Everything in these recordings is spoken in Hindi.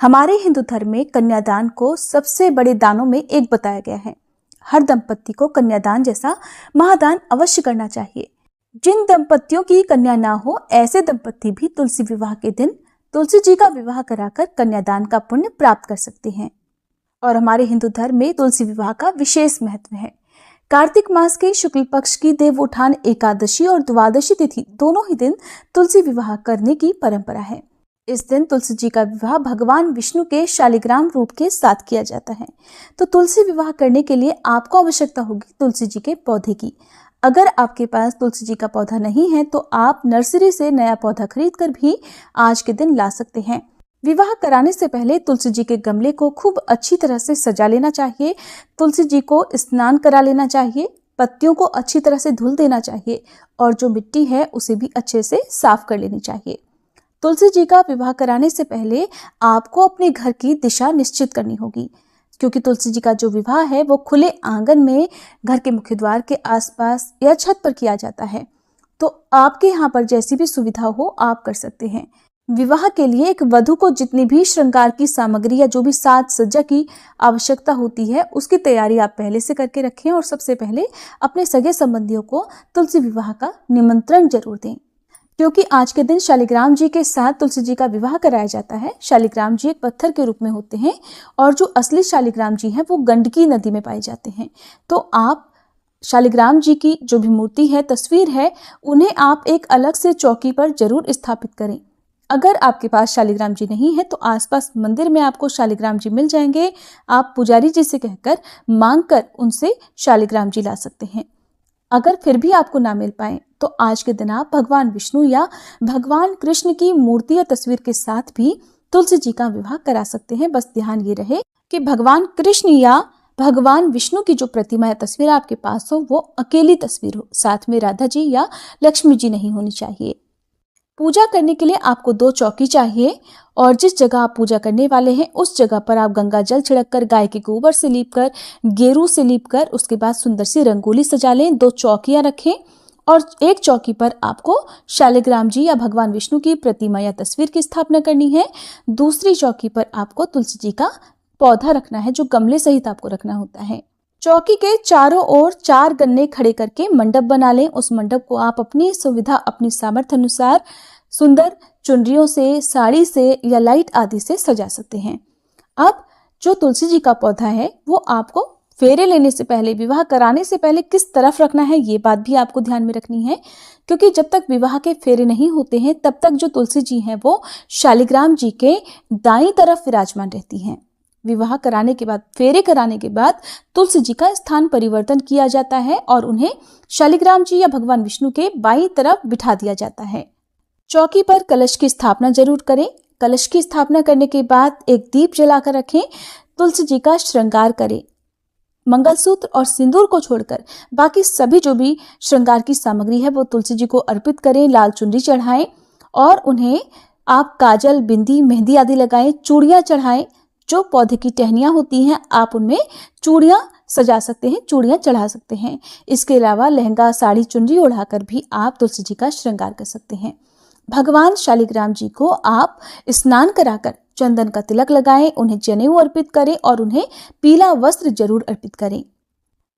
हमारे हिंदू धर्म में कन्यादान को सबसे बड़े दानों में एक बताया गया है। हर दंपति को कन्यादान जैसा महादान अवश्य करना चाहिए। जिन दंपतियों की कन्या ना हो, ऐसे दंपति भी तुलसी विवाह के दिन तुलसी जी का विवाह कराकर कन्यादान का पुण्य प्राप्त कर सकते हैं। और हमारे हिंदू धर्म में तुलसी विवाह का विशेष महत्व है। कार्तिक मास के शुक्ल पक्ष की देव उठान एकादशी और द्वादशी तिथि दोनों ही दिन तुलसी विवाह करने की परंपरा है। इस दिन तुलसी जी का विवाह भगवान विष्णु के शालिग्राम रूप के साथ किया जाता है। तो तुलसी विवाह करने के लिए आपको आवश्यकता होगी तुलसी जी के पौधे की। अगर आपके पास तुलसी जी का पौधा नहीं है तो आप नर्सरी से नया पौधा खरीद कर भी आज के दिन ला सकते हैं। विवाह कराने से पहले तुलसी जी के गमले को खूब अच्छी तरह से सजा लेना चाहिए। तुलसी जी को स्नान करा लेना चाहिए, पत्तियों को अच्छी तरह से धुल देना चाहिए और जो मिट्टी है उसे भी अच्छे से साफ कर लेनी चाहिए। तुलसी जी का विवाह कराने से पहले आपको अपने घर की दिशा निश्चित करनी होगी, क्योंकि तुलसी जी का जो विवाह है वो खुले आंगन में घर के मुख्य द्वार के आसपास या छत पर किया जाता है। तो आपके यहाँ पर जैसी भी सुविधा हो आप कर सकते हैं। विवाह के लिए एक वधू को जितनी भी श्रृंगार की सामग्री या जो भी साज सज्जा की आवश्यकता होती है उसकी तैयारी आप पहले से करके रखें और सबसे पहले अपने सगे संबंधियों को तुलसी विवाह का निमंत्रण जरूर दें, क्योंकि आज के दिन शालिग्राम जी के साथ तुलसी जी का विवाह कराया जाता है। शालिग्राम जी एक पत्थर के रूप में होते हैं और जो असली शालिग्राम जी हैं वो गंडकी नदी में पाए जाते हैं। तो आप शालिग्राम जी की जो भी मूर्ति है, तस्वीर है, उन्हें आप एक अलग से चौकी पर जरूर स्थापित करें। अगर आपके पास शालिग्राम जी नहीं है तो आसपास मंदिर में आपको शालिग्राम जी मिल जाएंगे। आप पुजारी जी से कहकर मांग कर उनसे शालिग्राम जी ला सकते हैं। अगर फिर भी आपको ना मिल पाए तो आज के दिन आप भगवान विष्णु या भगवान कृष्ण की मूर्ति या तस्वीर के साथ भी तुलसी जी का विवाह करा सकते हैं। बस ध्यान ये रहे कि भगवान कृष्ण या भगवान विष्णु की जो प्रतिमा या तस्वीर आपके पास हो वो अकेली तस्वीर हो, साथ में राधा जी या लक्ष्मी जी नहीं होनी चाहिए। पूजा करने के लिए आपको 2 चौकी चाहिए और जिस जगह आप पूजा करने वाले हैं उस जगह पर आप गंगा जल छिड़ककर, गाय के गोबर से लीपकर, गेरू से लीपकर, उसके बाद सुंदर सी रंगोली सजा लें। 2 चौकियां रखें और एक चौकी पर आपको शालिग्राम जी या भगवान विष्णु की प्रतिमा या तस्वीर की स्थापना करनी है। दूसरी चौकी पर आपको तुलसी जी का पौधा रखना है, जो गमले सहित आपको रखना होता है। चौकी के चारों ओर 4 गन्ने खड़े करके मंडप बना लें। उस मंडप को आप अपनी सुविधा, अपनी सामर्थ्य अनुसार सुंदर चुनरियों से, साड़ी से या लाइट आदि से सजा सकते हैं। अब जो तुलसी जी का पौधा है वो आपको फेरे लेने से पहले, विवाह कराने से पहले किस तरफ रखना है ये बात भी आपको ध्यान में रखनी है, क्योंकि जब तक विवाह के फेरे नहीं होते हैं तब तक जो तुलसी जी हैं वो शालिग्राम जी के दाईं तरफ विराजमान रहती हैं। विवाह कराने के बाद, फेरे कराने के बाद तुलसी जी का स्थान परिवर्तन किया जाता है और उन्हें शालिग्राम जी या भगवान विष्णु के बाईं तरफ बिठा दिया जाता है। चौकी पर कलश की स्थापना जरूर करें। कलश की स्थापना करने के बाद एक दीप जलाकर रखें। तुलसी जी का श्रृंगार करें। मंगलसूत्र और सिंदूर को छोड़कर बाकी सभी जो भी श्रृंगार की सामग्री है वो तुलसी जी को अर्पित करें। लाल चुनरी चढ़ाएं और उन्हें आप काजल, बिंदी, मेहंदी आदि लगाएं। चूड़ियां चढ़ाएं। जो पौधे की टहनियां होती हैं आप उनमें चूड़ियां सजा सकते हैं, चूड़ियां चढ़ा सकते हैं। इसके अलावा लहंगा, साड़ी, चुनरी ओढ़ाकर भी आप तुलसी जी का श्रृंगार कर सकते हैं। भगवान शालिग्राम जी को आप स्नान कराकर चंदन का तिलक लगाएं, उन्हें जनेऊ अर्पित करें और उन्हें पीला वस्त्र जरूर अर्पित करें।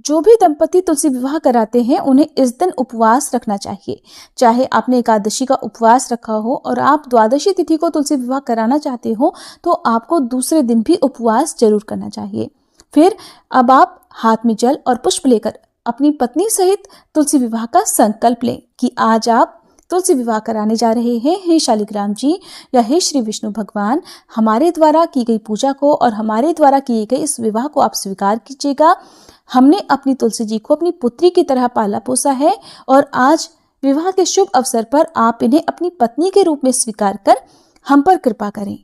जो भी दंपति तुलसी विवाह कराते हैं उन्हें इस दिन उपवास रखना चाहिए। चाहे आपने एकादशी का उपवास रखा हो और आप द्वादशी तिथि को तुलसी विवाह कराना चाहते हो तो आपको दूसरे दिन भी उपवास जरूर करना चाहिए। फिर अब आप हाथ में जल और पुष्प लेकर अपनी पत्नी सहित तुलसी विवाह का संकल्प लें कि आज आप तुलसी विवाह कराने जा रहे हैं। हे शालिग्राम जी या हे श्री विष्णु भगवान, हमारे द्वारा की गई पूजा को और हमारे द्वारा किए गए इस विवाह को आप स्वीकार कीजिएगा। हमने अपनी तुलसी जी को अपनी पुत्री की तरह पाला पोसा है और आज विवाह के शुभ अवसर पर आप इन्हें अपनी पत्नी के रूप में स्वीकार कर हम पर कृपा करें।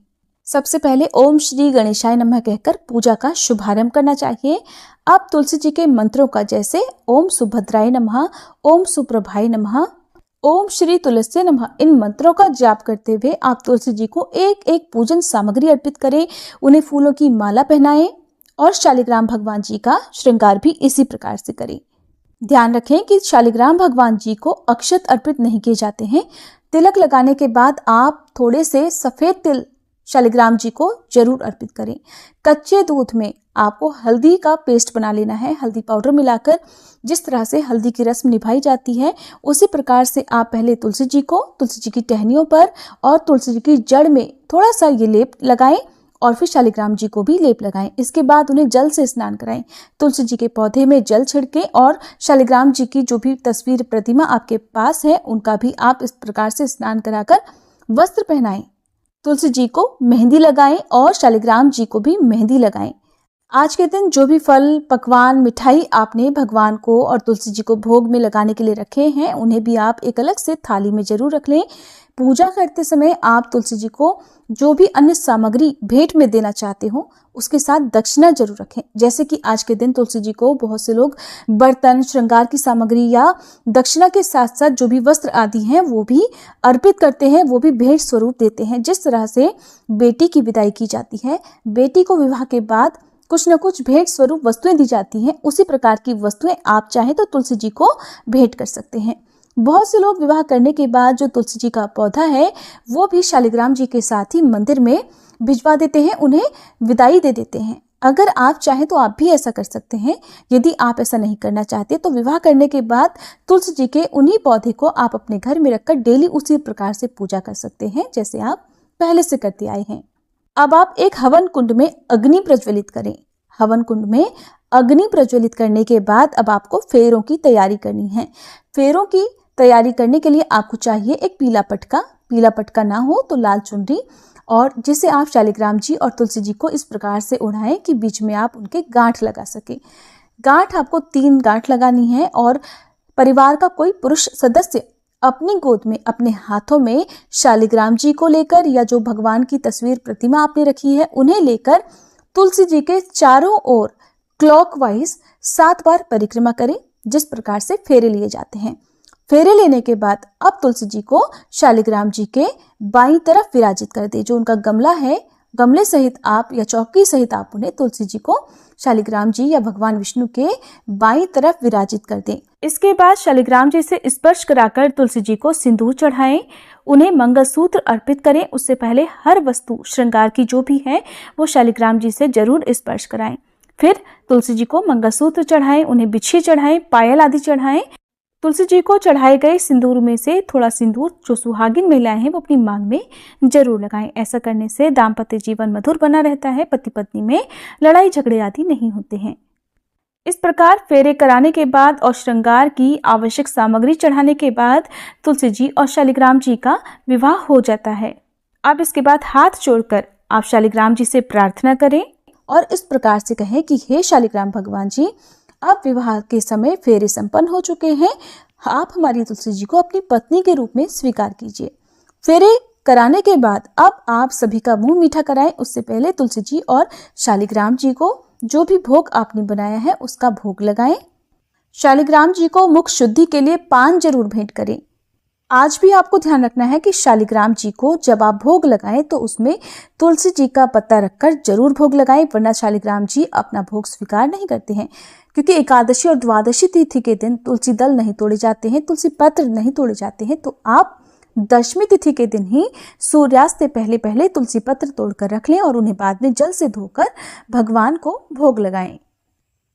सबसे पहले ओम श्री गणेशाय नमः कहकर पूजा का शुभारंभ करना चाहिए। अब तुलसी जी के मंत्रों का, जैसे ओम सुभद्राय नमः, ओम सुप्रभाय नमः, ओम श्री तुलसी नमः, इन मंत्रों का जाप करते हुए आप तुलसी जी को एक एक पूजन सामग्री अर्पित करें। उन्हें फूलों की माला पहनाएं और शालिग्राम भगवान जी का श्रृंगार भी इसी प्रकार से करें। ध्यान रखें कि शालिग्राम भगवान जी को अक्षत अर्पित नहीं किए जाते हैं। तिलक लगाने के बाद आप थोड़े से सफेद तिल शालिग्राम जी को जरूर अर्पित करें। कच्चे दूध में आपको हल्दी का पेस्ट बना लेना है। हल्दी पाउडर मिलाकर जिस तरह से हल्दी की रस्म निभाई जाती है उसी प्रकार से आप पहले तुलसी जी को, तुलसी जी की टहनियों पर और तुलसी जी की जड़ में थोड़ा सा ये लेप लगाएं और फिर शालिग्राम जी को भी लेप लगाएं। इसके बाद उन्हें जल से स्नान कराएं। तुलसी जी के पौधे में जल छिड़कें और शालिग्राम जी की जो भी तस्वीर प्रतिमा आपके पास है उनका भी आप इस प्रकार से स्नान कराकर वस्त्र पहनाएं। तुलसी जी को मेहंदी लगाएं और शालिग्राम जी को भी मेहंदी लगाएं। आज के दिन जो भी फल, पकवान, मिठाई आपने भगवान को और तुलसी जी को भोग में लगाने के लिए रखे हैं उन्हें भी आप एक अलग से थाली में जरूर रख लें। पूजा करते समय आप तुलसी जी को जो भी अन्य सामग्री भेंट में देना चाहते हो उसके साथ दक्षिणा जरूर रखें। जैसे कि आज के दिन तुलसी जी को बहुत से लोग बर्तन, श्रृंगार की सामग्री या दक्षिणा के साथ साथ जो भी वस्त्र आदि हैं वो भी अर्पित करते हैं, वो भी भेंट स्वरूप देते हैं। जिस तरह से बेटी की विदाई की जाती है, बेटी को विवाह के बाद कुछ न कुछ भेंट स्वरूप वस्तुएं दी जाती हैं, उसी प्रकार की वस्तुएं आप चाहें तो तुलसी जी को भेंट कर सकते हैं। बहुत से लोग विवाह करने के बाद जो तुलसी जी का पौधा है वो भी शालिग्राम जी के साथ ही मंदिर में भिजवा देते हैं, उन्हें विदाई दे देते हैं। अगर आप चाहें तो आप भी ऐसा कर सकते हैं। यदि आप ऐसा नहीं करना चाहते तो विवाह करने के बाद तुलसी जी के उन्हीं पौधे को आप अपने घर में रखकर डेली उसी प्रकार से पूजा कर सकते हैं जैसे आप पहले से करते आए हैं। अब आप एक हवन कुंड में अग्नि प्रज्वलित करें। हवन कुंड में अग्नि प्रज्वलित करने के बाद अब आपको फेरों की तैयारी करनी है। फेरों की तैयारी करने के लिए आपको चाहिए एक पीला पटका ना हो तो लाल चुनरी, और जिसे आप शालिग्राम जी और तुलसी जी को इस प्रकार से उड़ाएं कि बीच में आप उनके गांठ लगा सके। गांठ आपको 3 गांठ लगानी है और परिवार का कोई पुरुष सदस्य अपनी गोद में, अपने हाथों में शालिग्राम जी को लेकर या जो भगवान की तस्वीर प्रतिमा आपने रखी है उन्हें लेकर तुलसी जी के चारों ओर क्लॉकवाइज 7 बार परिक्रमा करें, जिस प्रकार से फेरे लिए जाते हैं। फेरे लेने के बाद अब तुलसी जी को शालिग्राम जी के बाईं तरफ विराजित कर दे। जो उनका गमला है, गमले सहित आप या चौकी सहित आप उन्हें तुलसी जी को शालिग्राम जी या भगवान विष्णु के बाईं तरफ विराजित कर दें। इसके बाद शालिग्राम जी से स्पर्श कराकर तुलसी जी को सिंदूर चढ़ाएं, उन्हें मंगलसूत्र अर्पित करें। उससे पहले हर वस्तु श्रृंगार की जो भी है वो शालिग्राम जी से जरूर स्पर्श कराएं। फिर तुलसी जी को मंगलसूत्र चढ़ाएं, उन्हें बिछी चढ़ाएं, पायल आदि चढ़ाएं। तुलसी जी को चढ़ाए गए सिंदूर में से थोड़ा सिंदूर जो सुहागिन महिलाएं हैं वो अपनी मांग में जरूर लगाएं। ऐसा करने से दाम्पत्य जीवन मधुर बना रहता है, पति पत्नी में लड़ाई झगड़े आदि नहीं होते हैं। इस प्रकार फेरे कराने के बाद और श्रृंगार की आवश्यक सामग्री चढ़ाने के बाद तुलसी जी और शालिग्राम जी का विवाह हो जाता है। अब इसके बाद हाथ जोड़कर आप शालिग्राम जी से प्रार्थना करें और इस प्रकार से कहें कि हे शालिग्राम भगवान जी, अब विवाह के समय फेरे संपन्न हो चुके हैं, आप हमारी तुलसी जी को अपनी पत्नी के रूप में स्वीकार कीजिए। फेरे कराने के बाद अब आप सभी का मुंह मीठा कराएं। उससे पहले तुलसी जी और शालिग्राम जी को जो भी भोग आपने बनाया है उसका भोग लगाएं। शालिग्राम जी को मुख शुद्धि के लिए पान जरूर भेंट करें। आज भी आपको ध्यान रखना है कि शालिग्राम जी को जब आप भोग लगाएं तो उसमें तुलसी जी का पत्ता रखकर जरूर भोग लगाएं, वरना शालिग्राम जी अपना भोग स्वीकार नहीं करते हैं। क्योंकि एकादशी और द्वादशी तिथि के दिन तुलसी दल नहीं तोड़े जाते हैं, तुलसी पत्र नहीं तोड़े जाते हैं, तो आप दशमी तिथि के दिन ही सूर्यास्त से पहले पहले तुलसी पत्र तोड़कर रख लें और उन्हें बाद में जल से धोकर भगवान को भोग लगाएं।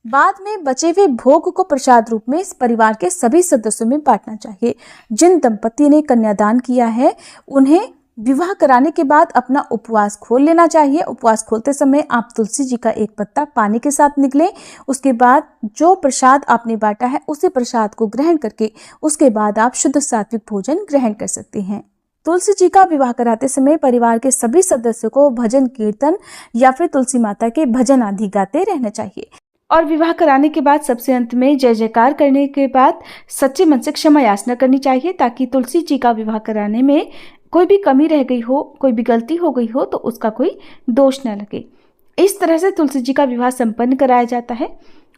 बाद में बचे हुए भोग को प्रसाद रूप में इस परिवार के सभी सदस्यों में बांटना चाहिए। जिन दंपति ने कन्यादान किया है उन्हें विवाह कराने के बाद अपना उपवास खोल लेना चाहिए। उपवास खोलते समय आप तुलसी जी का एक पत्ता पानी के साथ निगलें। उसके बाद जो प्रसाद आपने बांटा है उसी प्रसाद को ग्रहण करके उसके बाद आप शुद्ध सात्विक भोजन ग्रहण कर सकते हैं। तुलसी जी का विवाह कराते समय परिवार के सभी सदस्यों को भजन कीर्तन या फिर तुलसी माता के भजन आदि गाते रहना चाहिए। और विवाह कराने के बाद सबसे अंत में जय जयकार करने के बाद सच्चे मन से क्षमा याचना करनी चाहिए, ताकि तुलसी जी का विवाह कराने में कोई भी कमी रह गई हो, कोई भी गलती हो गई हो तो उसका कोई दोष न लगे। इस तरह से तुलसी जी का विवाह संपन्न कराया जाता है।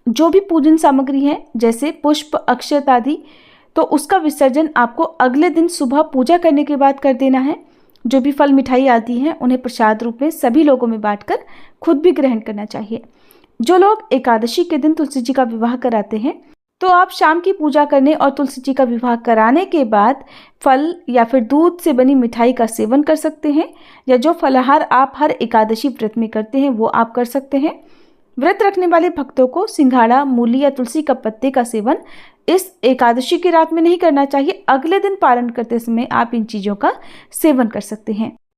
जो भी पूजन सामग्री है जैसे पुष्प, अक्षत आदि, तो उसका विसर्जन आपको अगले दिन सुबह पूजा करने के बाद कर देना है। जो भी फल मिठाई आदि हैं उन्हें प्रसाद रूप में सभी लोगों में बांटकर खुद भी ग्रहण करना चाहिए। जो लोग एकादशी के दिन तुलसी जी का विवाह कराते हैं तो आप शाम की पूजा करने और तुलसी जी का विवाह कराने के बाद फल या फिर दूध से बनी मिठाई का सेवन कर सकते हैं, या जो फलाहार आप हर एकादशी व्रत में करते हैं वो आप कर सकते हैं। व्रत रखने वाले भक्तों को सिंघाड़ा, मूली या तुलसी का पत्ते का सेवन इस एकादशी की रात में नहीं करना चाहिए। अगले दिन पारण करते समय आप इन चीज़ों का सेवन कर सकते हैं।